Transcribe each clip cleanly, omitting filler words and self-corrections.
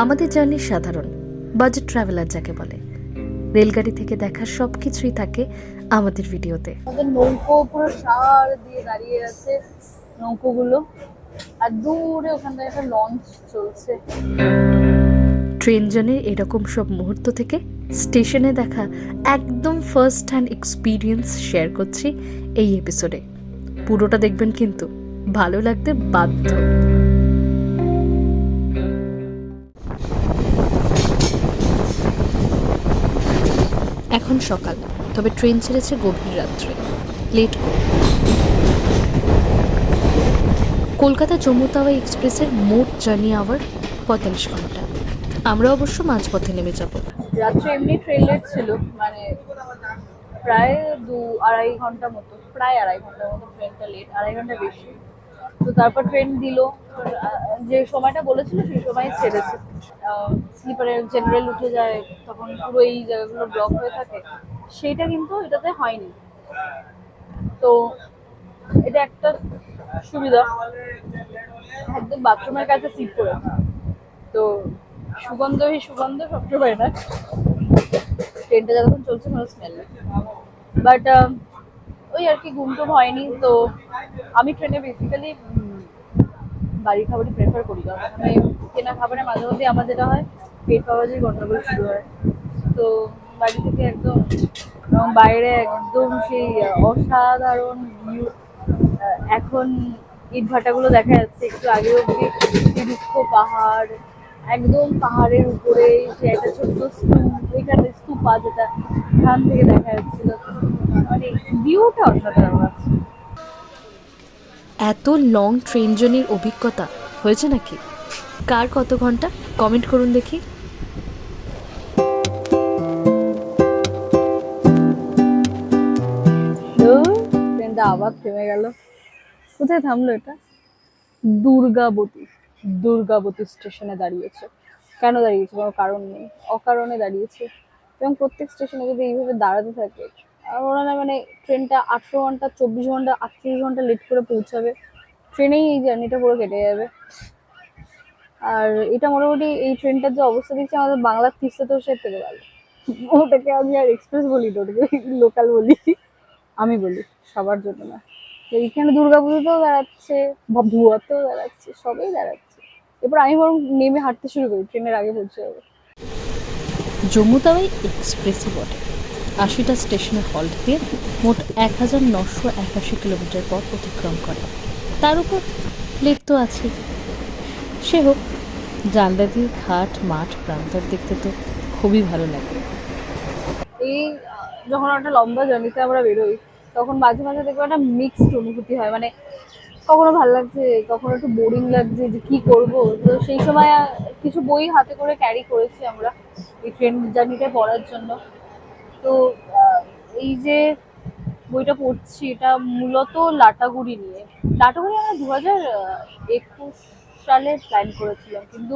আমাদের জার্নি সাধারণ, budget traveller যাকে বলে। রেলগাড়ি থেকে দেখা সব কিছুই থাকে আমাদের ভিডিওতে। আমাদের নৌকো পুরো সার দিয়ে দাঁড়িয়ে আছে নৌকোগুলো, আর দূরে ওখান থেকে একটা লঞ্চ চলছে। ট্রেন জার্নির এরকম সব মুহূর্ত থেকে স্টেশনে দেখা একদম ফার্স্ট হ্যান্ড এক্সপিরিয়েন্স শেয়ার করছি এই এপিসোডে। পুরোটা দেখবেন, কিন্তু ভালো লাগতে বাধ্য। এখন সকাল, তবে ট্রেন ছেড়েছে গভীর রাত্রে, লেট করে। কলকাতা জম্মু তাওয়াই এক্সপ্রেসের মোট জার্নি আওয়ার 45 ঘন্টা। আমরা অবশ্য মাঝপথে নেমে যাব। রাত্রে এমনি ট্রেন লেট ছিল, মানে প্রায় 2-2.5 ঘন্টা মতো, প্রায় 2.5 ঘন্টার মতো ট্রেনটা লেট, 2.5 ঘন্টা বেশি। তো তারপর ট্রেন দিল, যে সময়টা বলেছিল সেই সময় ছেড়েছে। স্লিপারে জেনারেল উঠে যায়, তখন পুরো এই জায়গাগুলো ব্লক হয়ে থাকে, সেইটা কিন্তু এটাতে হয়নি। তো এটা একটা সুবিধা, একদম বাথরুমের কাছে সিট করেছে। তো সুগন্ধই সুগন্ধ সবসময় না, ট্রেনটা যখন চলছে কোনো স্মেল নেই। বাট ওই আর কি, ঘুমটুম হয়নি। তো আমি ট্রেনে বেসিক্যালি বাড়ির খাবারই প্রেফার করি, কারণ মানে কেনা খাবারের মাঝে মধ্যে আমার যেটা হয়, পেট পাওয়াজের গন্ডগোল শুরু হয়। তো বাড়ি থেকে একদম, এবং বাইরে একদম সেই অসাধারণ ভিউ। এখন ইটভাটাগুলো দেখা যাচ্ছে, একটু আগে অব্দি রুক্ষ পাহাড়, একদম পাহাড়ের উপরে যে একটা ছোট্ট স্তূপ, ওইখানে স্তূপা যেটা এখান থেকে দেখা যাচ্ছিল, মানে ভিউটা অসাধারণ আছে। এত লং ট্রেন জার্নির অভিজ্ঞতা হয়েছে নাকি? কার কত ঘন্টা কমেন্ট করুন দেখি। ট্রেনটা আবার থেমে গেল। কোথায় থামলো এটা? দুর্গাবতী। দুর্গাবতী স্টেশনে দাঁড়িয়েছে। কেন দাঁড়িয়েছে? কোনো কারণ নেই, অকারণে দাঁড়িয়েছে। এবং প্রত্যেক স্টেশনে যদি এইভাবে দাঁড়াতে থাকে, আমার মনে হয় মানে ট্রেনটা 18 ঘন্টা, 24 ঘন্টা, 38 ঘন্টা লেট করে পৌঁছাবে, ট্রেনেই এই জার্নিটা পুরো কেটে যাবে। আর এটা মোটামুটি এই ট্রেনটার যে অবস্থা দেখছি, আমাদের বাংলার তিস্তাতেও সে থেকে ভালো। ওটাকে আমি আর এক্সপ্রেস বলি না, ওটাকে লোকাল বলি। আমি বলি, সবার জন্য না। তো এইখানে দুর্গাপুজোতেও দাঁড়াচ্ছে, ভুয়াতেও দাঁড়াচ্ছে, সবাই দাঁড়াচ্ছে। এরপর আমি বরং নেমে হাঁটতে শুরু করি, ট্রেনের আগে পৌঁছে যাবো। জম্মু তাওয়াই এক্সপ্রেসই বটে। 80টা স্টেশনে হল্ট দিয়ে মোট 1981 কিলোমিটার পথ অতিক্রম করে। তার উপর লেট তো আছে। সে হোক, জানলা দিয়ে ঘাট, মাঠ, প্রান্তর দেখতে তো খুবই ভালো লাগে। এই যখন একটা লম্বা জার্নিতে আমরা বেরোই, তখন মাঝে মাঝে দেখবো একটা মিক্সড অনুভূতি হয়, মানে কখনো ভালো লাগছে, কখনো একটু বোরিং লাগছে যে কি করব। তো সেই সময় কিছু বই হাতে করে ক্যারি করেছি আমরা এই ট্রেন জার্নিটা পড়ার জন্য। তো এই যে বইটা পড়ছি, এটা মূলত লাটাগুড়ি নিয়ে। লাটাগুড়ি আমরা 2021 সালে প্ল্যান করেছিলাম, কিন্তু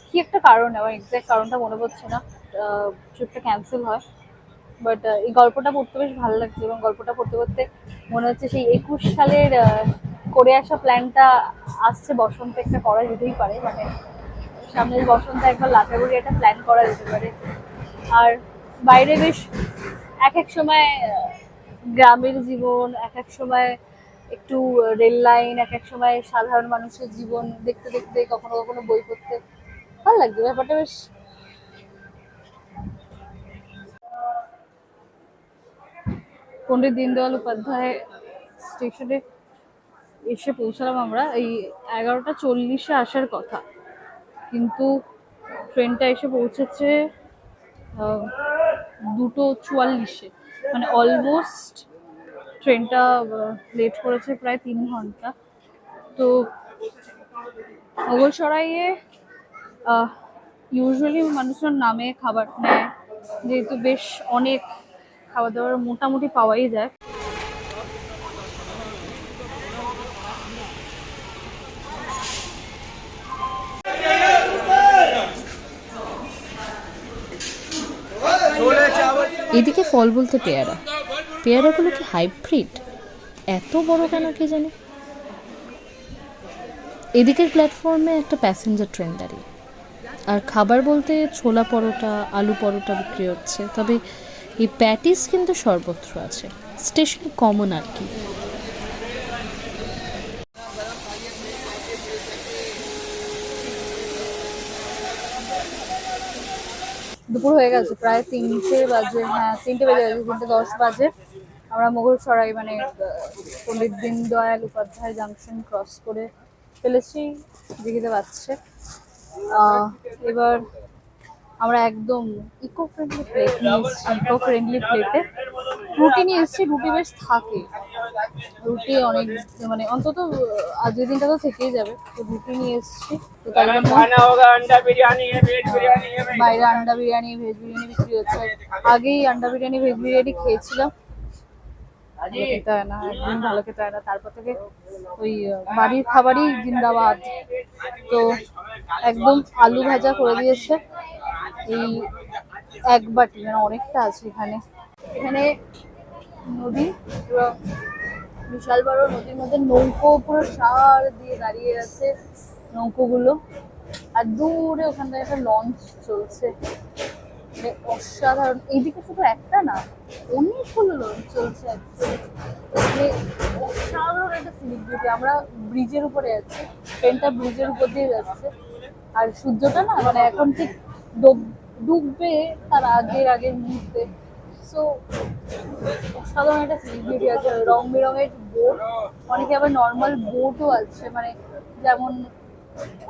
কি একটা কারণে, আমার এক্সাক্ট কারণটা মনে পড়ছে না, ট্রিপটা ক্যান্সেল হয়। বাট এই গল্পটা পড়তে বেশ ভালো লাগছে, এবং গল্পটা পড়তে পড়তে মনে হচ্ছে সেই 21 সালের করে আসা প্ল্যানটা আসছে বসন্তে একটা করা যেতেই পারে, মানে সামনের বসন্তে একবার লাটাগুড়ি একটা প্ল্যান করা যেতে পারে। আর বাইরে বেশ এক এক সময় গ্রামের জীবন, এক এক সময় একটু রেল লাইন, এক এক সময় সাধারণ মানুষের জীবন দেখতে দেখতে, কখনো কখনো বই পড়তে ভালো লাগছে। ব্যাপারটা বেশ পণ্ডিত দীনদয়াল উপাধ্যায় স্টেশনে এসে পৌঁছালাম আমরা। এই 11টা 40-এ আসার কথা, কিন্তু ট্রেনটা এসে পৌঁছেছে 2:44-এ, মানে অলমোস্ট ট্রেনটা লেট করেছে প্রায় 3 ঘন্টা। তো মোগলসরাইয়ে ইউজুয়ালি মানুষজন নামে খাবার নেয়, যেহেতু বেশ অনেক খাবার দাবার মোটামুটি পাওয়াই যায়। এদিকে ফল বলতে পেয়ারা। পেয়ারাগুলো কি হাইব্রিড? এত বড় কেন কে জানে। এদিকের প্ল্যাটফর্মে একটা প্যাসেঞ্জার ট্রেন দাঁড়িয়ে, আর খাবার বলতে ছোলা পরোটা, আলু পরোটা বিক্রি হচ্ছে, তবে এই প্যাটিস কিন্তু সর্বত্র আছে, স্টেশনে কমন আর কি। দুপুর হয়ে গেছে, প্রায় 3টে বাজে, হ্যাঁ 3টে বেজে গেছে, 3টে 10 বাজে। আমরা মুঘলসরাই মানে পণ্ডিত দীনদয়াল উপাধ্যায় জাংশন ক্রস করে ফেলেছি, দিঘিতে পাচ্ছে। এবার আমরা একদম ইকো ফ্রেন্ডলি প্লেট নিয়ে এসেছি, ইকো ফ্রেন্ডলি প্লেটে রুটি নিয়ে এসেছি। রুটি বেশ থাকে, রুটি অনেক মানে অন্তত আজকের দিনটা তো থেকেই যাবে, তো রুটি নিয়ে এসেছি। তো তাই জন্য বাইরে আন্ডা বিরিয়ানি, ভেজ বিরিয়ানি বিক্রি হচ্ছে। আগেই আন্ডা বিরিয়ানি, ভেজ বিরিয়ানি খেয়েছিলাম, খেতে হয় না, একদম ভালো খেতে হয় না। তারপর থেকে ওই বাড়ির খাবারই জিন্দাবাদ। তো একদম আলু ভাজা করে দিয়েছে, এই এক বাটি, মানে অনেকটা আছে এখানে। এখানে নদী, পুরো বিশাল বড় নদীর মধ্যে নৌকো পুরো সার দিয়ে দাঁড়িয়ে আছে নৌকোগুলো, আর দূরে ওখান থেকে একটা লঞ্চ চলছে, মানে অসাধারণ। এইদিকে শুধু একটা না, অনেকগুলো লঞ্চ চলছে মানে অসাধারণ একটা সিনিক বিউটি। আমরা ব্রিজের উপরে আছি, ট্রেনটা ব্রিজের উপর দিয়ে যাচ্ছে, আর সূর্যটা না মানে এখন ঠিক ডুববে তার আগের মুহূর্তে। সো অসাধারণ একটা সিনিক বিউটি আছে, রং বেরঙের বোট, অনেকে আবার নর্মাল বোটও আছে, মানে যেমন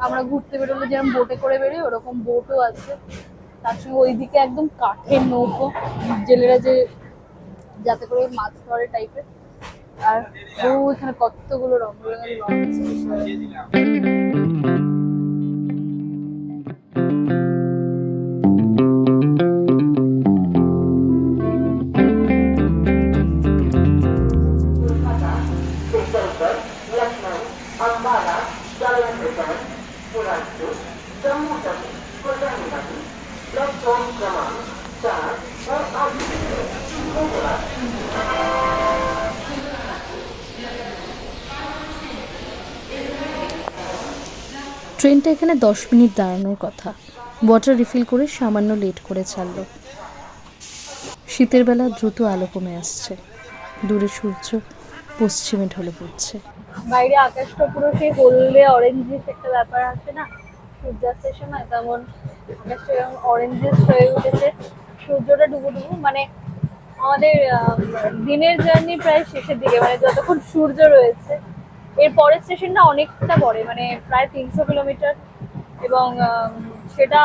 আমরা ঘুরতে বেরোলে যেরকম বোটে করে বেরোই ওরকম বোটও আছে। তার সঙ্গে ওইদিকে একদম কাঠের নৌকো, জেলেরা যে যাতে করে মাছ ধরে টাইপের। আর এখানে কতগুলো রং বেরঙের লঞ্চ। ট্রেনটা এখানে 10 মিনিট দাঁড়ানোর কথা, ওয়াটার রিফিল করে সামান্য লেট করে ছাড়ল। শীতের বেলা দ্রুত আলো কমে আসছে, দূরে সূর্য পশ্চিমে ঢলে পড়ছে। বাইরে আকাশটা পুরো সেই হলদে অরেঞ্জিস একটা ব্যাপার আছে না সূর্যাস্তের সময়, তেমন আকাশটা এরকম অরেঞ্জিস হয়ে উঠেছে, সূর্যটা ডুবু ডুবু। মানে আমাদের দিনের জার্নি প্রায় শেষের দিকে, মানে যতক্ষণ সূর্য রয়েছে। এর পরের স্টেশনটা অনেকটা পরে, মানে প্রায় 300 কিলোমিটার, এবং সেটা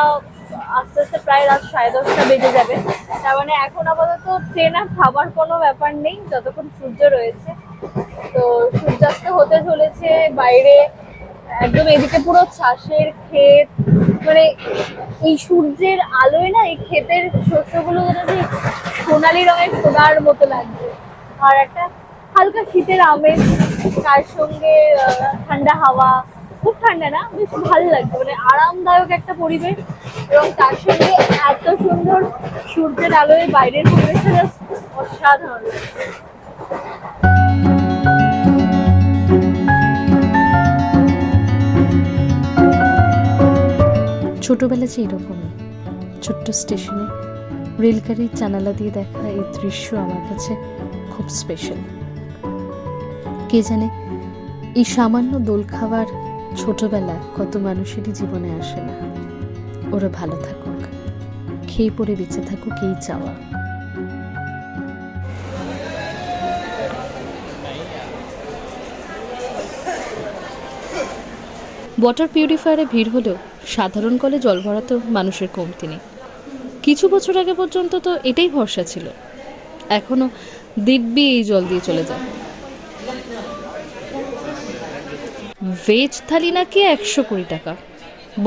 আস্তে আস্তে প্রায় রাত 10:30 বেজে যাবে। তার মানে এখন আপাতত ট্রেন আর খাবার কোনো ব্যাপার নেই যতক্ষণ সূর্য রয়েছে। তো সূর্যাস্ত হতে চলেছে বাইরে, একদম এদিকে পুরো চাষের ক্ষেত, মানে এই সূর্যের আলোয় না এই ক্ষেতের শস্যগুলো যেন সোনালি রঙের সোনার মতো লাগছে। আর একটা হালকা শীতের আমেজ, তার সঙ্গে ঠান্ডা হাওয়া, খুব ঠান্ডা না, বেশ ভালো লাগছে, মানে আরামদায়ক একটা পরিবেশ। এবং তার সঙ্গে এত সুন্দর সূর্যের আলোয় বাইরের পরিবেশটা জাস্ট অসাধারণ লাগছে। ছোটবেলা যে এরকমই ছোট্ট স্টেশনে রেলগাড়ির জানালা দিয়ে দেখা এই দৃশ্য আমার কাছে খুব স্পেশাল। কে জানে এই সামান্য দোল খাবার ছোটবেলা কত মানুষেরই জীবনে আসে না। ওরা ভালো থাকুক, খেয়ে পড়ে বেঁচে থাকুক, এই চাওয়া। ওয়াটার পিউরিফায়ারে ভিড় হলেও সাধারণ কলে জল ভরাতে মানুষের কমতি নেই। কিছু বছর আগে পর্যন্ত তো এটাই ভরসা ছিল, এখনো দিব্যি এই জল দিয়ে চলে যায়। ভেজ থালি নাকি 120 টাকা,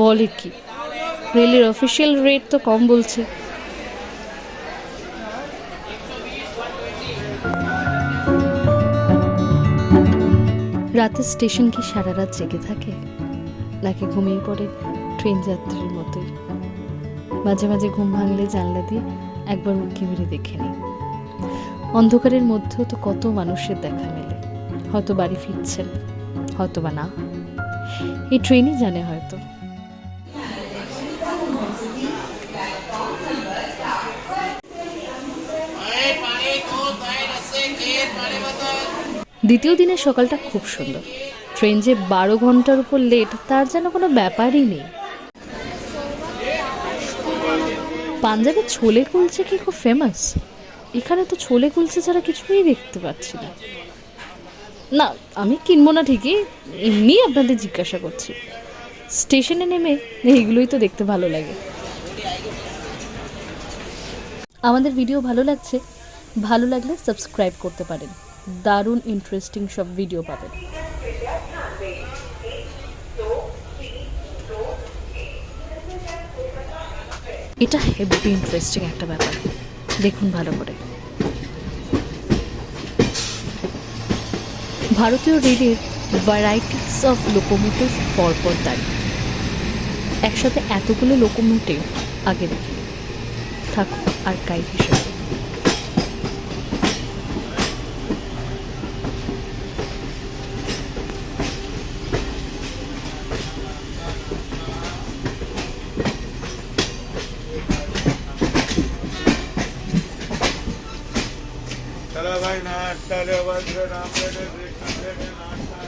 বলে কি? রেলের অফিসিয়াল রেট তো কম বলছে। রাতে স্টেশন কি সারা রাত জেগে থাকে, নাকি ঘুমিয়ে পড়ে ট্রেন যাত্রীর মতোই? মাঝে মাঝে ঘুম ভাঙলে জানলা দিয়ে একবার উঁকি মেরে দেখে নিই। অন্ধকারের মধ্যেও তো কত মানুষের দেখা মেলে, হয়তো বাড়ি ফিরছেন, হয়তো বা না, এই ট্রেনই জানে হয়তো। দ্বিতীয় দিনের সকালটা খুব সুন্দর। ট্রেন যে 12 ঘন্টার উপর লেট তার যেন কোনো ব্যাপারই নেই। পাঞ্জাবে ছোলে কুলচে কি খুব ফেমাস? এখানে তো ছোলে কুলচে ছাড়া কিছুই দেখতে পাচ্ছি না। না, আমি কিনবো না ঠিকই, এমনি আপনাদের জিজ্ঞাসা করছি। স্টেশনে নেমে এইগুলোই তো দেখতে ভালো লাগে। আমাদের ভিডিও ভালো লাগছে, ভালো লাগলে সাবস্ক্রাইব করতে পারেন, দারুণ ইন্টারেস্টিং সব ভিডিও পাবেন। এটা হেভি ইন্টারেস্টিং একটা ব্যাপার, দেখুন ভালো করে। ভারতীয় রেলের ভ্যারাইটিস অফ লোকোমোটিভ পরপর দাঁড়িয়ে, একসাথে এতগুলো লোকোমোটিভ আগে দেখি, থাকুক আর গাইড হিসেবে। चलो भाई नाश्ता ले बस नाम ले नाश्ता।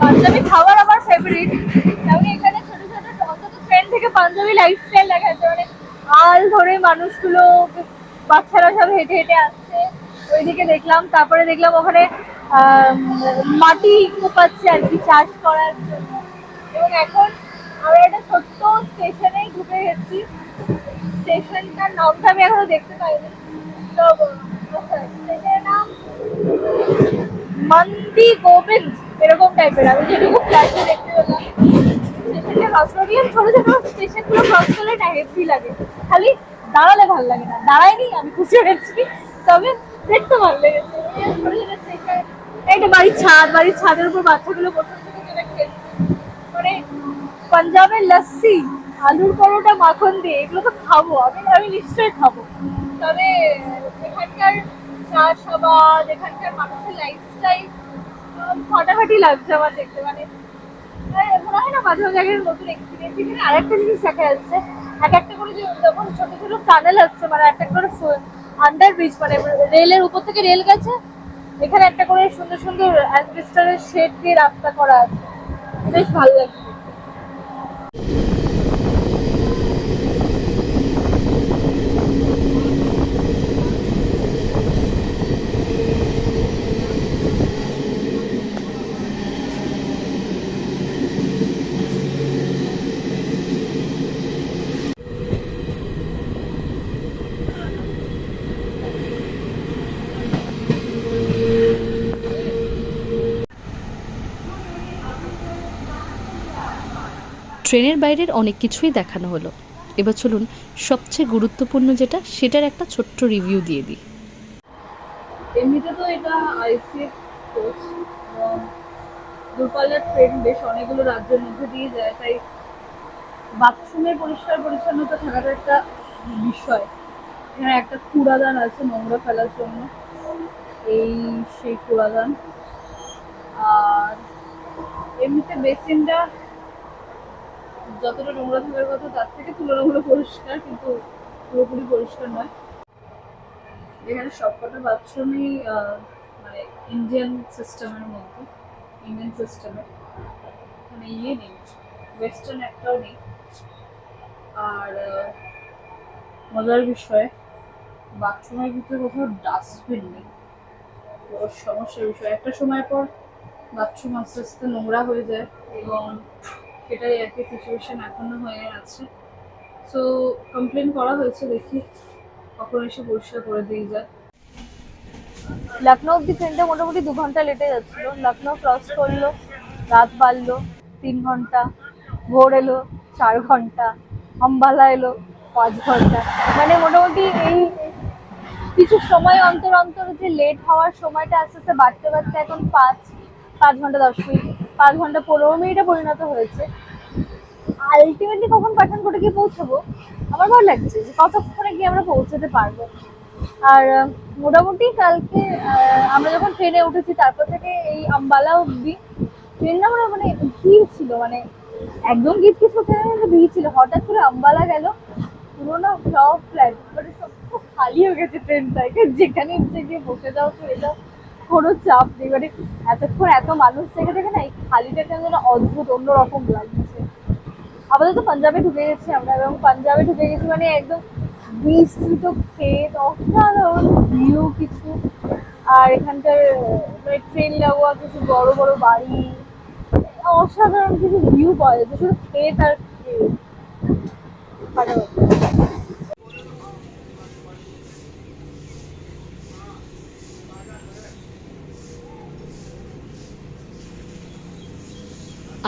পাঞ্জাবি খাবার আমার ফেভারিট। তেমনি এখানে ছোট ছোট অন্তত ট্রেন থেকে পাঞ্জাবি লাইফস্টাইল দেখা যাচ্ছে, মানে আল ধরে মানুষগুলো, বাচ্চারা সব হেঁটে হেঁটে আসছে ওইদিকে দেখলাম। তারপরে দেখলাম ওখানে মাটি কোপাচ্ছে আর কি চাষ করার জন্য। এবং এখন আমরা একটা ছোট্ট স্টেশনেই ঢুকে গেছি। স্টেশনটার নামটা আমি এখনো দেখতে পাইনি, তো স্টেশনের নাম মন্দি গোবিন্দ এরকম টাইপের, আমি যেটুকু ফ্ল্যাশে দেখতে পেলাম। স্টেশনটা ক্রস করলে ছোট ছোট স্টেশনগুলো ক্রস করলে না হেভি লাগে, খালি দাঁড়ালে ভালো লাগে না। দাঁড়াইনি, আমি খুশি হয়েছি, তবে দেখতে ভালো লেগেছে। ছোট ছোট স্টেশন, একটা বাড়ির ছাদের উপর বাচ্চাগুলো বসে বসে খেলছে। মানে পাঞ্জাবের লস্যি, আলুর পরোটা, মাখন দিয়ে এগুলো তো খাবো, আমি নিশ্চয়ই খাবো। তবে এখানকার চাষাবাদ, এখানকার মানুষের লাইফস্টাইল ফাটাফাটি লাগছে আমার দেখতে। মানে মনে হয় না মাঝে মাঝে একটা নতুন এক্সপিরিয়েন্স। এখানে আরেকটা জিনিস দেখা যাচ্ছে, এক একটা করে যখন ছোট ছোট টানেল আসছে, মানে একটা করে আন্ডার ব্রিজ, মানে রেলের উপর থেকে রেল গেছে, এখানে একটা করে সুন্দর সুন্দর অ্যাসবেস্টরের শেড দিয়ে রাস্তা করা আছে, বেশ ভালো লাগছে। ট্রেনের বাইরের অনেক কিছুই দেখানো হলো, এবার চলুন সবচেয়ে গুরুত্বপূর্ণ যেটা, সেটার একটা ছোট্ট রিভিউ দিয়ে দিই। এমনিতে তো এটা আইসিএফ কোচ, দূরপাল্লার ট্রেন বেশ অনেকগুলো রাজ্যের মধ্যে দিয়ে যায়, তাই বাথরুমের পরিষ্কার পরিচ্ছন্নতা থাকাটা একটা বিষয়। এখানে একটা কূড়াদান আছে নোংরা ফেলার জন্য, এই সেই কূড়াদান। আর এমনিতে বেসিনটা যতটা নোংরা থাকার কথা তার থেকে তুলনামূলক পরিষ্কার, কিন্তু পুরোপুরি পরিষ্কার নয়। এখানে সবকটা বাথরুমই মানে ইন্ডিয়ান সিস্টেমের মধ্যে, ইন্ডিয়ান সিস্টেমের, এখানে নেই, ওয়েস্টার্ন একটাও নেই। আর মজার বিষয়, বাথরুমের ভিতরে কোথাও ডাস্টবিন নেই, বড় সমস্যার বিষয়। একটা সময় পর বাথরুম আস্তে আস্তে নোংরা হয়ে যায়, এবং সেটাই একই সিচুয়েশন এখনো হয়ে আছে। সো কমপ্লেন করা হয়েছে, দেখি কখন এসে পরিষ্কার করে দিয়ে যায়। লখনৌ অব্দি ট্রেনটা মোটামুটি 2 ঘন্টা লেটে যাচ্ছিল। লখনৌ ক্রস করলো, রাত বাড়লো 3 ঘন্টা, ভোর এলো 4 ঘন্টা, আম্বালা এলো 5 ঘন্টা। মানে মোটামুটি এই কিছু সময় অন্তর অন্তর যে লেট হওয়ার সময়টা আস্তে আস্তে বাড়তে বাড়তে এখন 5 ঘন্টা 10 মিনিট, 5 ঘন্টা 15 মিনিটে পরিণত হয়েছে। আলটিমেটলি কখন পাঠানকোটে গিয়ে পৌঁছাবো আমার ভালো লাগছে যে কতক্ষণে গিয়ে আমরা পৌঁছাতে পারবো। আর মোটামুটি কালকে আমরা যখন ট্রেনে উঠেছি তারপর থেকে এই আম্বালা অব্দি ট্রেনটা মানে ভিড় ছিল, মানে একদম গিট কিছু ভিড় ছিল। হঠাৎ করে আম্বালা গেল, পুরোনো সব ফ্ল্যাট মানে সব খুব খালি হয়ে গেছে ট্রেনটা, যেখানে ইচ্ছে গিয়ে বসে যাও চলে যাও, কোনো চাপ নেই। মানে এতক্ষণ এত মানুষ থেকে দেখে না এই খালিটা কেন যেন অদ্ভুত অন্যরকম লাগছে। আপাতত পাঞ্জাবে ঢুকে গেছি আমরা, এবং পাঞ্জাবে ঢুকে গেছি মানে একদম বিস্তৃত ক্ষেত, অসাধারণ ভিউ কিছু, আর এখানকার মানে ট্রেন লাগোয়া কিছু বড় বড় বাড়ি, অসাধারণ কিছু ভিউ পাওয়া যাচ্ছে, শুধু ক্ষেত আর ক্ষেত। ফাটাফাটি।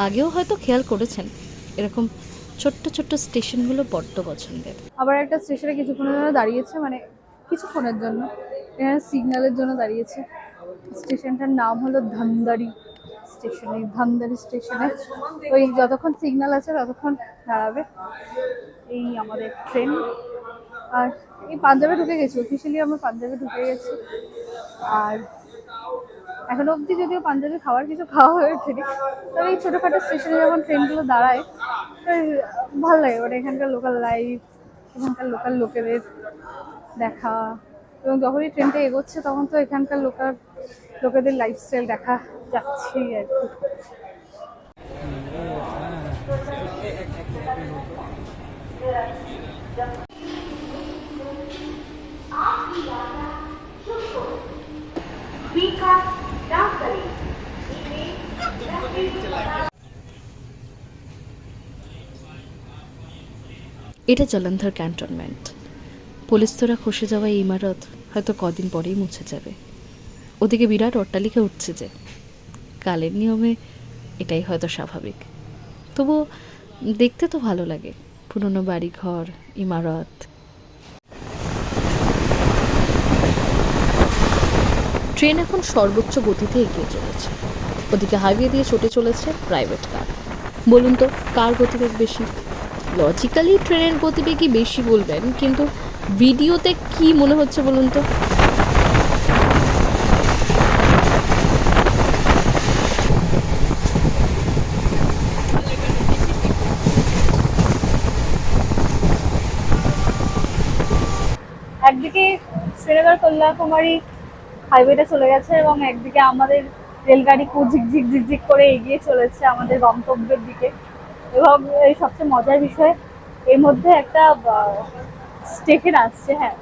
আগেও হয়তো খেয়াল করেছেন এরকম ছোট্ট ছোট্ট স্টেশনগুলো বড্ড পছন্দের। আবার একটা স্টেশনে কিছুক্ষণের জন্য দাঁড়িয়েছে, মানে কিছুক্ষণের জন্য এখানে সিগন্যালের জন্য দাঁড়িয়েছে। স্টেশনটার নাম হলো ধানদারি স্টেশন। এই ধানদারি স্টেশনে ওই যতক্ষণ সিগন্যাল আছে ততক্ষণ দাঁড়াবে এই আমাদের ট্রেন। আর এই পাঞ্জাবে ঢুকে গেছি, অফিসিয়ালি আমরা পাঞ্জাবে ঢুকে গেছি। আর এখনো অবধি যদিও পাঞ্জাবি খাবার কিছু খাওয়া হয়ে ওঠেনি, তবে এই ছোটোখাটো স্টেশনে যখন ট্রেনগুলো দাঁড়ায় ভালো লাগে। মানে এখানকার লোকাল লাইফ, এখানকার লোকাল লোকেদের দেখা, এবং যখনই ট্রেনটা এগোচ্ছে তখন তো এখানকার লোকেদের লাইফস্টাইল দেখা যাচ্ছেই আর কি। এটা জলন্ধর ক্যান্টনমেন্ট। পুলিশরা খসে যাওয়া এই ইমারত হয়তো কদিন পরেই মুছে যাবে। ওদিকে বিরাট অট্টালিকা উঠছে যে, কালের নিয়মে এটাই হয়তো স্বাভাবিক। তবু দেখতে তো ভালো লাগে, পুরনো বাড়িঘর, ইমারত। ট্রেন এখন সর্বোচ্চ গতিতে এগিয়ে চলেছে। ওদিকে হাইওয়ে দিয়ে ছুটে চলেছে প্রাইভেট কার। বলুন তো কার গতিবেগ বেশি? লজিক্যালি ট্রেনের গতিবেগই বেশি বলবেন, কিন্তু ভিডিওতে কি মনে হচ্ছে বলুন তো? একদিকে শ্রীনগর কন্যাকুমারী হাইওয়েটা চলে গেছে, এবং একদিকে আমাদের রেলগাড়ি খুব ঝিকঝিক ঝিকঝিক করে এগিয়ে চলেছে আমাদের গন্তব্যের দিকে। এবং এই সবচেয়ে মজার বিষয়, এর মধ্যে একটা স্টেশন আসছে। হ্যাঁ,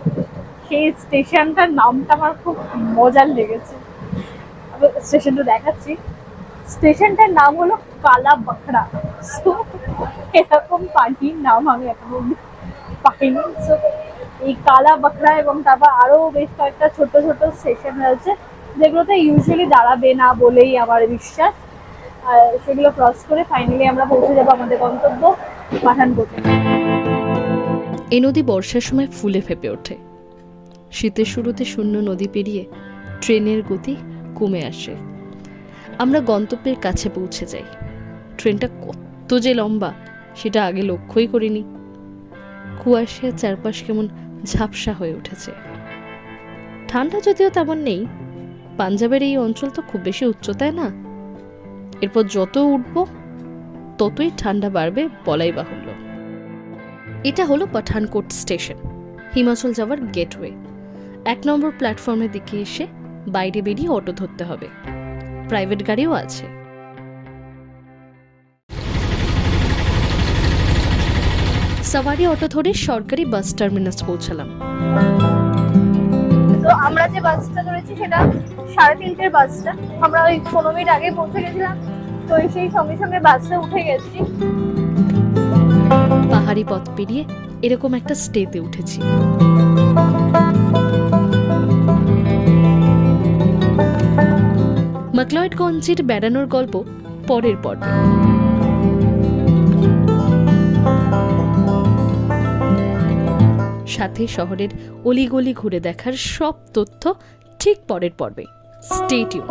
সেই স্টেশনটার নামটা আমার খুব মজার লেগেছে, আমি স্টেশনটা দেখাচ্ছি। স্টেশনটার নাম হলো কালা বাখড়া। এরকম পাখির নাম আমি এখনো পাইনি। সো এই কালা বাখড়া এবং তারপর আরো বেশ কয়েকটা ছোট ছোট স্টেশন রয়েছে যেগুলোতে ইউজুয়ালি দাঁড়াবে না বলেই আমার বিশ্বাস। সেগুলো ক্রস করে ফাইনালি আমরা পৌঁছে যাবো আমাদের গন্তব্য পাঠানকোটে। এই নদী বর্ষার সময় ফুলে ফেপে ওঠে। শীতের শুরুতে শূন্য নদী পেরিয়ে ট্রেনের গতি কমে আসে। আমরা গন্তব্যের কাছে পৌঁছে যাই। ট্রেনটা কত যে লম্বা সেটা আগে লক্ষ্যই করিনি। কুয়াশায় চারপাশ কেমন ঝাপসা হয়ে উঠেছে। ঠান্ডা যদিও তেমন নেই, পাঞ্জাবের এই অঞ্চল তো খুব বেশি উচ্চতায় না। এরপর যত উঠব ততই ঠান্ডা বাড়বে বলাই বাহুল্য। এটা হলো পাঠানকোট স্টেশন, হিমাচল যাওয়ার গেটওয়ে। 1 নম্বর প্ল্যাটফর্মের দিকে এসে বাইরে বেরিয়ে অটো ধরতে হবে। প্রাইভেট গাড়িও আছে। সাওয়ারি অটো ধরে সরকারি বাস টার্মিনাস পৌঁছালাম। তো আমরা যে বাসটা ধরেছি সেটা 3:30 বাসটা। আমরা ওই 15 মিনিট আগে পৌঁছে গেছিলাম, তো সেই সঙ্গে সঙ্গে বাসে উঠে গেছি। পাহাড়ি পথ পেরিয়ে এরকম একটা স্টেতে উঠেছি। ম্যাকলয়েডগঞ্জের বেড়ানোর গল্প পরের পর্বে। সাথে শহরের অলিগলি ঘুরে দেখার সব তথ্য ঠিক পরের পর্বে। Stay tune.